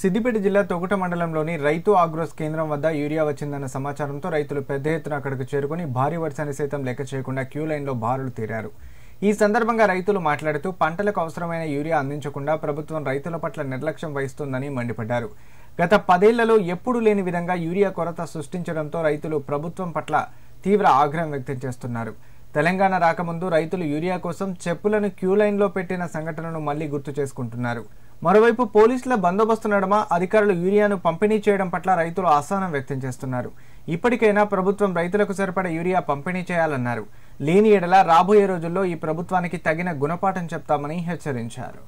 సిద్దిపేట జిల్లా తొగుట మండలంలోని రైతు ఆగ్రోస్ కేంద్రం వద్ద యూరియా వచ్చిందన్న సమాచారంతో రైతులు పెద్ద ఎత్తున అక్కడికి చేరుకుని భారీ వర్షాన్ని సైతం లెక్క చేయకుండా క్యూ లైన్లో బారులు తీరారు. ఈ సందర్భంగా రైతులు మాట్లాడుతూ పంటలకు అవసరమైన యూరియా అందించకుండా ప్రభుత్వం రైతుల పట్ల నిర్లక్ష్యం వహిస్తోందని మండిపడ్డారు. గత 10 ఏళ్లలో ఎప్పుడూ లేని విధంగా యూరియా కొరత సృష్టించడంతో రైతులు ప్రభుత్వం పట్ల తీవ్ర ఆగ్రహం వ్యక్తం చేస్తున్నారు. తెలంగాణ రాకముందు రైతులు యూరియా కోసం చెప్పులను క్యూ లైన్లో పెట్టిన సంఘటనను మళ్లీ గుర్తు చేసుకుంటున్నారు. మరోవైపు పోలీసుల బందోబస్తు నడుమ అధికారులు యూరియాను పంపిణీ చేయడం పట్ల రైతులు అసహనం వ్యక్తం చేస్తున్నారు. ఇప్పటికైనా ప్రభుత్వం రైతులకు సరిపడా యూరియా పంపిణీ చేయాలన్నారు. లేని ఎడల రాబోయే రోజుల్లో ఈ ప్రభుత్వానికి తగిన గుణపాఠం చెప్తామని హెచ్చరించారు.